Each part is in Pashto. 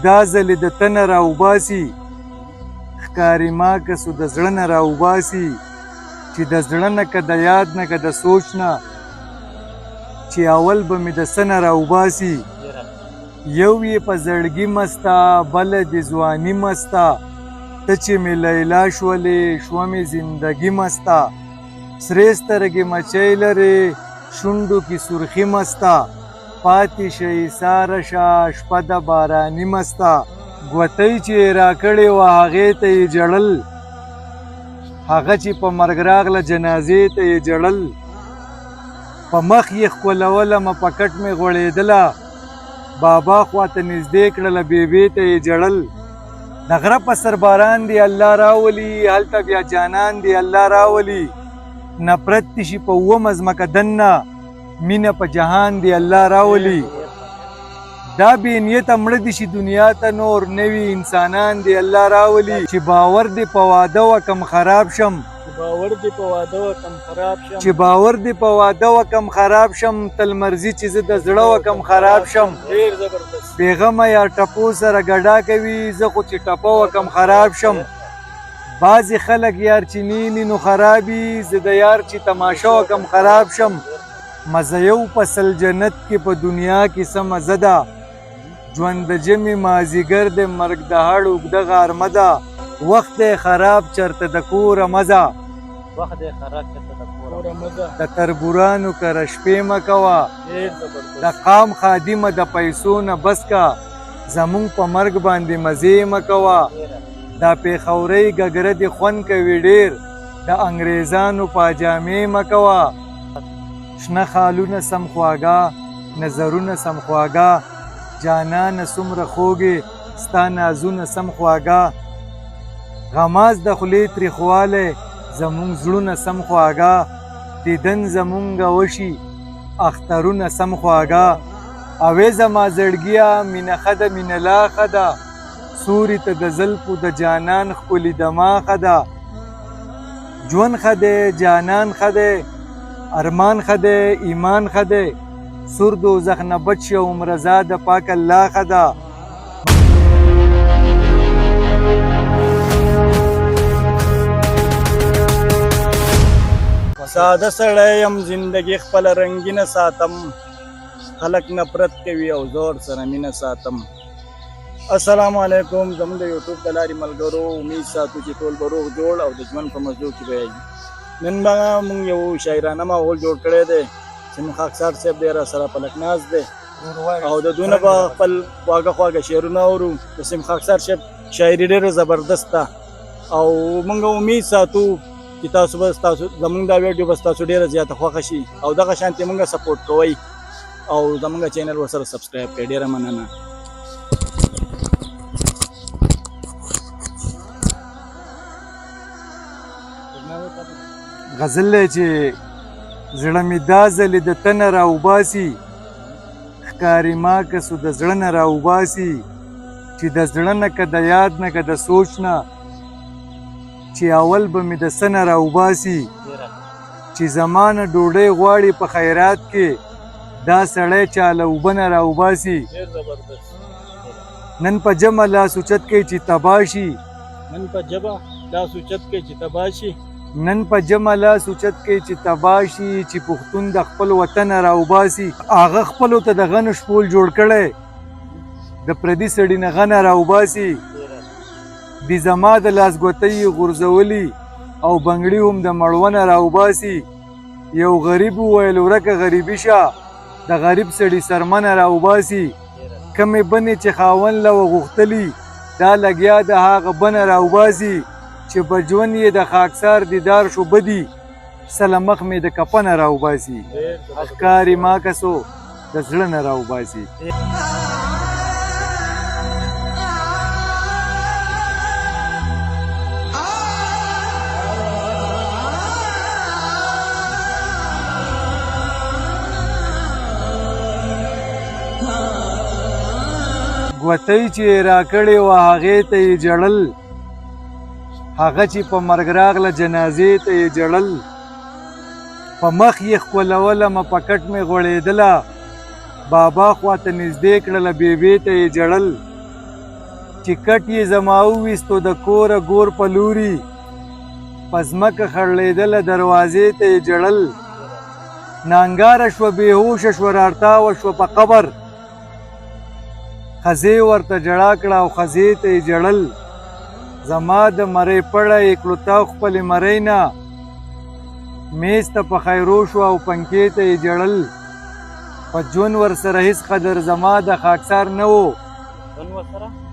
دا ځلې د تنه راوباسي ښکاري ما کسو د زړه نه راوباسي چې د زړه نه که د یاد نه که د سوچ نه چې اول به مې د څه نه راوباسي یو یې په زړګي مسته بله د ځواني مسته ته چې مې لیلا شولې شوه مې زندګي مسته سرې سترګې مچۍ لرې شونډو کې سرخي مسته پاتې شئ ساره شه شپه د باراني مسته ګوتۍ چې یې راکړې وه هغې ته یې جړل هغه چې په مرګ راغله جنازې ته یې جړل په مخ یې ښکلولمه په کټ مې غوړېدله بابا خواته نږدې کړله بیبې ته یې جړل د غره په سر باران دی الله راولي هلته بیا جانان دی الله راولي نفرت دې شي په اوومه ځمکه دننه مینه په جهان دی الله راولي دا بې نیته مړه دي شي دنیا ته نور نوي انسانان دی الله راولي چې باور دې په واده وکم خراب شم چې باور دې په واده وکم خراب شم تل مرضي چې زه د زړه وکم خراب شم بېغمه یا ټپو سره ګډا کوي زه خو چې ټپه وکم خراب شم بعضې خلک یار چې نینی نو خرابي زه د یار چې تماشه وکم خراب شم مزه یو فصل جنت کې په دنیا کې څه مزه ده ژوند د جمې مازدیګر د مرګ د هړ اوږده غارمه ده وخت دی خراب چرته د کوره مزه د تربورانو کره شپې مه کوه د قام خادمه د پیسو نه بس کا زمونږ په مرګ باندې مزې مه کوه دا پېښورۍ ګګره دې خوند کوي ډېر د انګریزانو پاجامې مه کوه شنه خالونه سم خواږه نظرونه سم خواږه جانانه څومره خوږې ستا نازونه سم خواږه غماز د خولې تریخوالی زمونږ زړونه سم خواږه دیدن زمونږه وشي اخترونه سم خواږه اوې زما زړګیه مینه ښه ده مینه لا ښه ده سوري ته د زلفو د جانان ښکلي دماغه ده ژوند ښه دی جانان ښه دی ارمان ښه دی ایمان ښه دی سور دوزخ نه بچ شه عمر زاده پاک الله ښه ده ساده سړی یم زندګي خپله رنګینه ساتم خلک نفرت کوي او زور سره مینه ساتم السلام علیکم زموږ د یوټیوب د لارې ملګرو امید ساتو چې ټول به روغ جوړ او د ژوند په مزدو کې به نن به موږ یو شاعرانه ماحول جوړ کړی دی سیم خاکسار صاحب دی راسره پلک ناست دی او د دونه به خپل خواږه خواږه شعرونه اورو د سیم خاکسار صاحب شاعري ډېره زبردست ده او موږ امید ساتو چې تاسو به زموږ دا ویډیو به ستاسو ډېره زیاته خوښه شي او دغه شانتې موږ سپورټ کوئ او زموږ چینل ورسره سبسکرایب کړئ ډېره مننه غزل دی چې زړه مې دا ځلې د تنه راوباسي ښکاري ما کسو د زړه نه راوباسي چې د زړه نه که د یاد نه که د سوچ نه چې اول به مې د څه نه راوباسي چې زما نه ډوډۍ غواړي په خیرات کې دا سړی چاله اوبه نه راوباسي نن په جمع لاس اوچت کوي چې تباه شي نن په جمع لاس اوچت کوي چې تباه شي چې پښتون د خپل وطن راوباسي هغه خپلو ته د غنو شپول جوړ کړی د پردي سړي نه غنه راوباسي د زما د لاس ګوتې غورځولي او بنګړي هم د مړونه راوباسي یو غریب وویل ورکه غریبي شه د غریب سړي سرمنه راوباسي کمې بنې چې خاوند له وغوښتلي دا لګیا د هغه بنه راوباسي چې په ژوند یې د خاکسار دیدار شو بدي سله مخ مې د کفنه راوباسي ښکاري ما کسو د زړه نه راوباسي ګوتۍ چې یې راکړې وه هغې ته یې جړل هغه چې په مرګ راغله جنازې ته یې جړل په مخ یې ښکلولمه په کټ مې غوړېدله بابا خواته نږدې کړله بیبې ته یې جړل چې کټ یې زما وویستو د کوره ګور په لوري په ځمکه خړلېدله دروازې ته یې جړل نانګاره شوه بېهوشه شوه رارتاوه شوه په قبر ښځې ورته ژړا کړه او ښځې ته یې ژړل زما د مرۍ پړه یې کړو تاو خپلې مرۍ نه میز ته په خیرو شوه او پنکې ته یې ژړل په ژوند ورسره هېڅ قدر زما د خاکسار نه و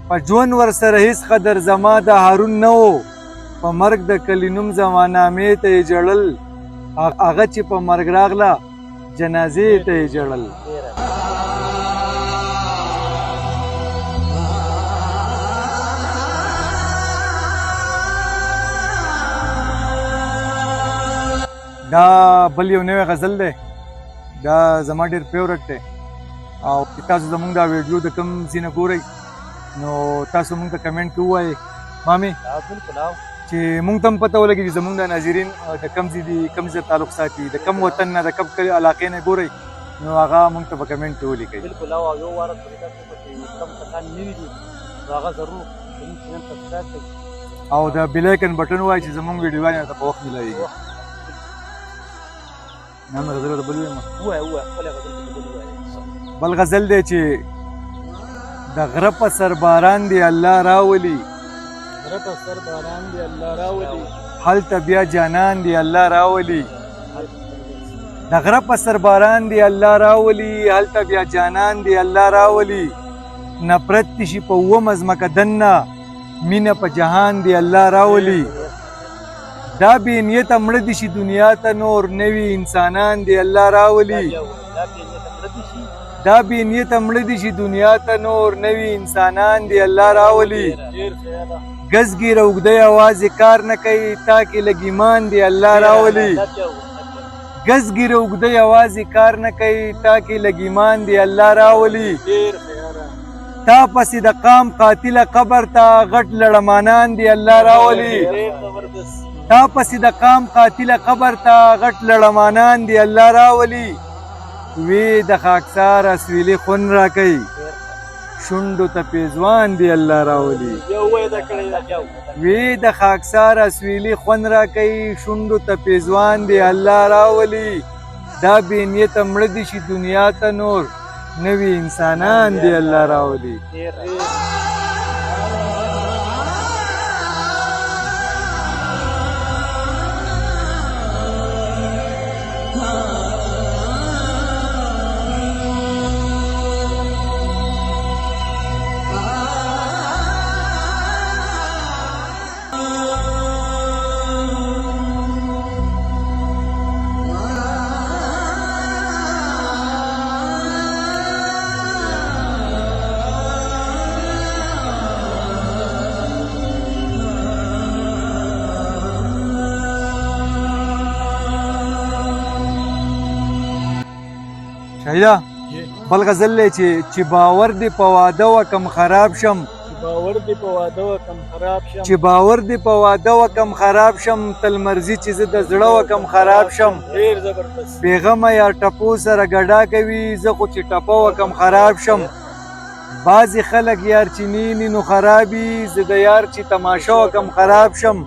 په ژوند ورسره هېڅ قدر زما د هارون نه و په مرګ د کلینوم زمانامې ته یې ژړل هغه چې په مرګ راغله جنازې ته یې ژړل دا بل یو نوی غزل دی دا زما ډېر فیورټ دی او تاسو زموږ دا ویډیو د کوم ځای نه ګورئ نو تاسو موږ ته کمنټ کې ووایئ مامې چې موږ ته هم پته ولګي چې زموږ د ناظرین د کوم ځای دي کوم ځای تعلق ساتي د کوم وطن نه د کوم علاقې نه ګورئ نو هغه موږ ته په کمنټ کې ولیکئ بالکل او یو واره پرې تاسو چې کوم کسان نوي دي نو هغه ضرور زموږ چینل سبسکرایب کړئ او د بیل آیکن بټن ووایئ چې زموږ ویډیوګانې درته په وخت میلاویږي نام غزل د بل ویم بل غزل دی چې د غره په سر باران دی الله راولي هلته بیا جانان دی الله راولي د غره په سر باران دی الله راولي هلته بیا جانان دی الله راولي نفرت شي په اوومه ځمکه دننه مینه په جهان دی الله راولي دا بې نیته مړه دي شي دنیا ته نور نوي انسانان دی الله راولي دا بې نیته مړه دي شي دنیا ته نور نوي انسانان دی الله راولي ګزګیره اوږده یوازې کار نه کوي تا کې لږ ایمان دی الله راولي ګزګیره اوږده یوازې کار نه کوي تا کې لږ ایمان دی الله راولي تا پسې د قام قاتله قبر ته غټ لړمانان دی الله راولي تا پسې د قام قاتله قبر ته غټ لړمانان دی الله راولي وی د خاکسار اسویلي خون راکوي شونډو ته پیزوان دی الله راولي وی د خاکسار اسویلي خون راکوي شونډو ته پیزوان دی الله راولي دا بې نیته مړه دي شي دنیا ته نور نوي انسانان دی الله راولي شاهده بل غزل دی چې باور دې په واده وکم خراب شم چې باور دې په واده وکم خراب شم تل مرضي چې زه د زړه وکم خراب شم بېغمه یا ټپو سره ګډا کوي زه خو چې ټپه وکم خراب شم بعضې خلک یار چې نیني نو خرابي زه د یار چې تماشه وکم خراب شم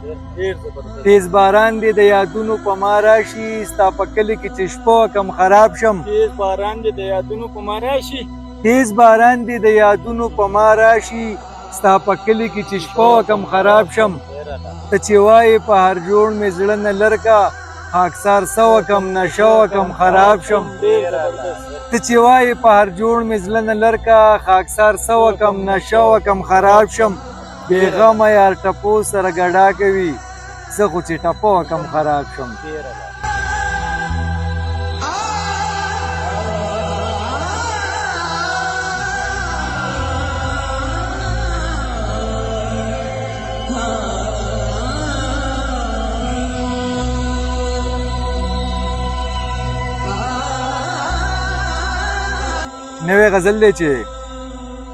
تیز باران دی د یادونو په ما راشي ستا په کلي کې چې شپه وکم خراب شم تیز باران دی د یادونو په ما راشي ستا په کلي کې چې شپه وکم خراب شم ته چې وایې په هر جوړ مې زړه نه لرکه خاکسار څه وکم نشه وکم خراب شم ته چې وایې په هر جوړ مې زړه نه لرکه خاکسار څه وکم نشه وکم خراب شم بېغمه یار ټپو سره ګډا کوي زه خو چې ټپه وکم خراب شم نوی غزل دی چې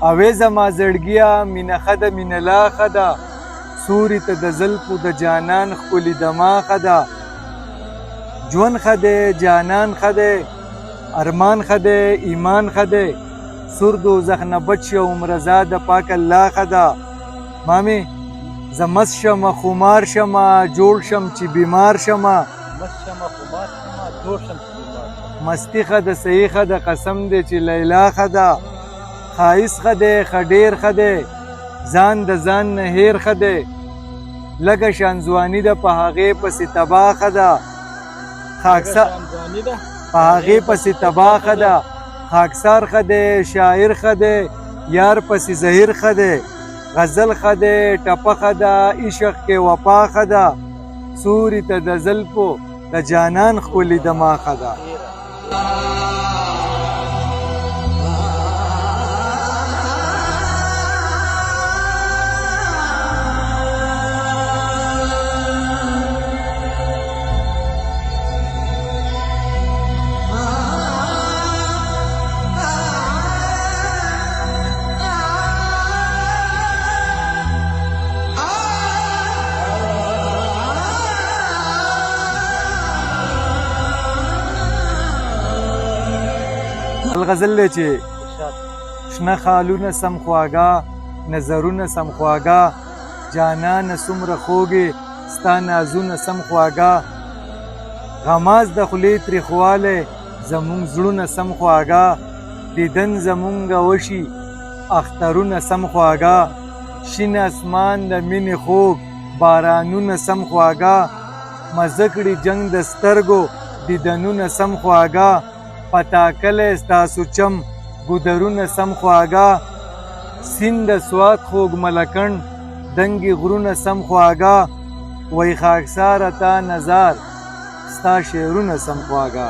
اوې زما زړګیا مینه ښه ده مینه لا ښه ده سوري ته د زلفو د جانان ښکلي دما ښه ده ژوند ښه دی جانان ښه دی ارمان ښه دی ایمان ښه دی سور دوزخ نه بچ شه عمر زاده پاک الله ښه ده مامې زه مست شمه خمار شمه جوړ شم چې بیمار شمه مست شمه خمار شمه جوړ شم چې بیمار شم. مستی ښه ده صحیح ښه ده قسم دی چې لیلا ښه ده ښایست ښه دی ښه ډېر ښه دی ځان د ځان نه هیر ښه دی لږه شانځواني ده په هغې پسې تباه ښه ده خاکسار شانځواني ده په هغې پسې تباه ښه ده خاکسار ښه دی شاعر ښه دی یار پسې زهیر ښه دی غزل ښه دی ټپه ښه ده عشق کې وفا ښه ده سوري ته د زلفو د جانان ښکلي دما ښه ده غزل دی چې ارشاد. شنه خالونه سم خواږه نظرونه سم خواږه جانانه څومره خوږې ستا نازونه سم خواږه غماز د خولې تریخوالی زمونږ زړونه سم خواږه دیدن زمونږه وشي اخترونه سم خواږه شین اسمان د مینې خوږ بارانونه سم خواږه مزه کړي جنګ د سترګو دیدنونه سم خواږه پتاکلی ستاسو چم ګودرونه سم خواږه سیند د سوات خوږ ملکنډ دنګې غرونه سم خواږه وی خاکساره تا نظار ستا شعرونه سم خواږه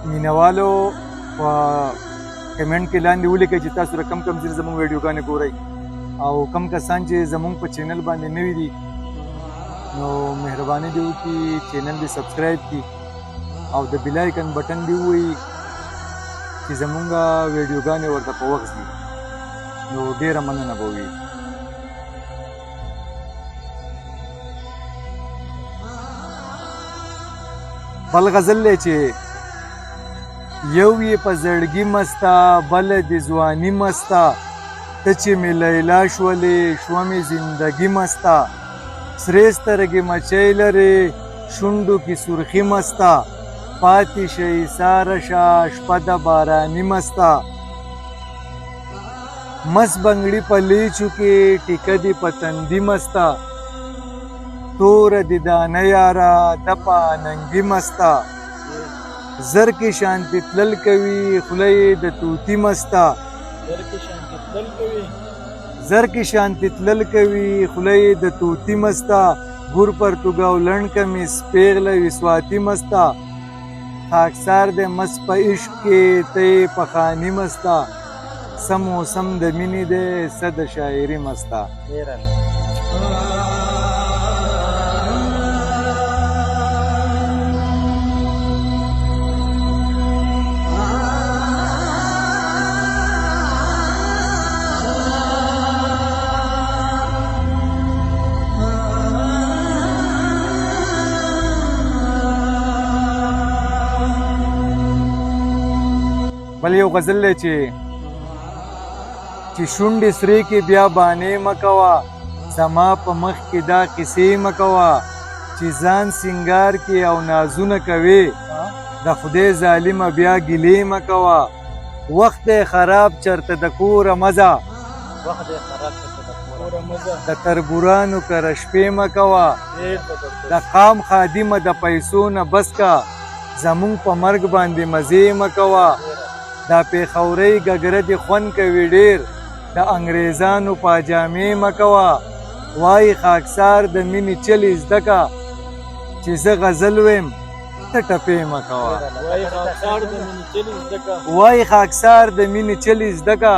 مینوالو په کمنټ کې لاندې ولیکئ چې تاسو کم کم ځینې زموږ ویډیوګانې ګورئ او کم کسان چې زموږ په چینل باندې نوي دي نو مهرباني دی وکړي چینل دې سبسکرایب کړي او د بیل آیکن بټن دی ووهي چې زمونږ ویډیوګانې ورته په وخت ځي نو ډېره مننه به وي بل غزل دی چې یو یې په زړګي مسته بله د ځواني مسته ته چې مې لیلا شولې شوه مې زندګي مسته سرې سترګې مچۍ لرې شونډو کې سرخي مسته پاتې شئ ساره شه شپه د باراني مسته مس بنګړي په لیچو کې ټیکه دې په تندي مسته توره دې دانه یاره د په ننګي مسته زر کې شانتي تلل کوي خوله یې د توتي مسته زر کې شانتي تلل کوي خوله یې د توتي مسته ګور پرتګاو لڼ کمیس پیغله وي سواتي مسته خاکسار د مس په عشق کې ته یې پخاني مسته سم موسم د مینې دی څه د شاعري مسته بل یو غزل دی چې شونډې سرې کې بیا بانې مه کوه زما په مخ کې دا قصې مه کوه چې ځان سینګار کې او نازونه کوې د خدای ظالمه بیا ګیلې مه کوه وخت دی خراب چرته د کوره مه ځه د تربورانو کره شپې مه کوه د قام خادمه د پیسو نه بس کا زمونږ په مرګ باندې مزې مه کوه دا پیښورۍ ګګره دې خوند کوي ډېر د انګریزانو پاجامې مه کوه وایي خاکسار د مینې چلې زده که چې زه غزل ویم ته ټپې مه کوه وایي خاکسار د مینې چلې زده که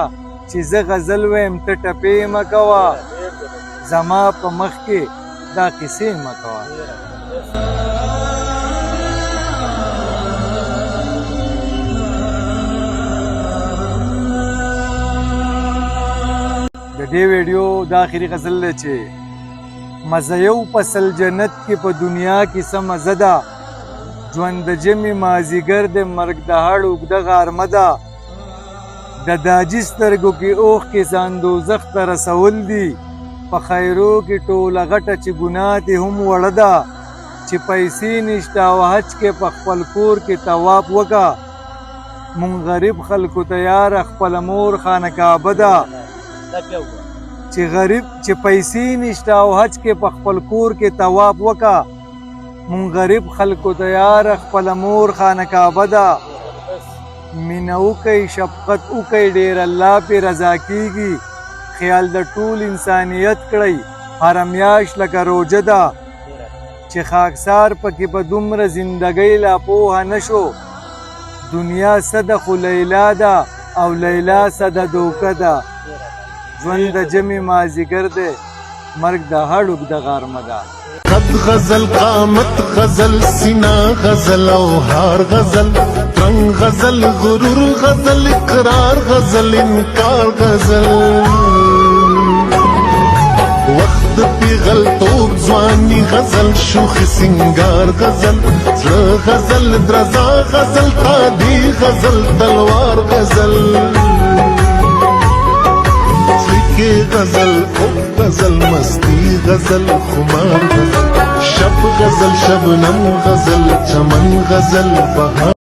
چې زه غزل ویم ته ټپې مه کوه زما په مخ کې دا قصې مه کوه د دې ویډیو دا آخري غزل دی چې مزه یو فصل جنت کې په دنیا کې څه مزه ده ژوند د جمې مازدیګر د مرګ د هړ اوږده غارمه ده د د داجي سترګو کې اوښ کې ځان دوزخ ته رسول دي په خیرو کې ټوله غټه چې ګناه دې هم وړه ده چې پیسې نشته او حج کې په خپل کور کې طواف وکړه مونږ غریب خلکو ته یاره خپله مور خانه کعبه ده دا بیا وګوره چې غریب چې پیسې نشته او حج کې په خپل کور کې طواف وکړه مونږ غریب خلکو ته یاره خپله مور خانه کعبه ده مینه وکئ شفقت وکئ ډېر الله پې رضا کیږي خیال د ټول انسانیت کړئ هره میاشت لکه روژه ده چې خاکسار پکې په دومره زندګۍ لا پوهه نه شو دنیا څه ده خو لیلا ده او لیلا څه ده دوکه ده ژوند د جمع مازدیګر دی مرګ د هډوک د غرمه ده قد غزل قامت غزل سینا غزل او هار غزل رنگ غزل غرور غزل اقرار غزل انکار غزل وقت پیغل توب ځواني غزل شوخ سنگار غزل زړه غزل درزا غزل قادي غزل تلوار غزل के गजल غزل مستی غزل خمار غزل شب غزل شبنم غزل چمن غزل بهار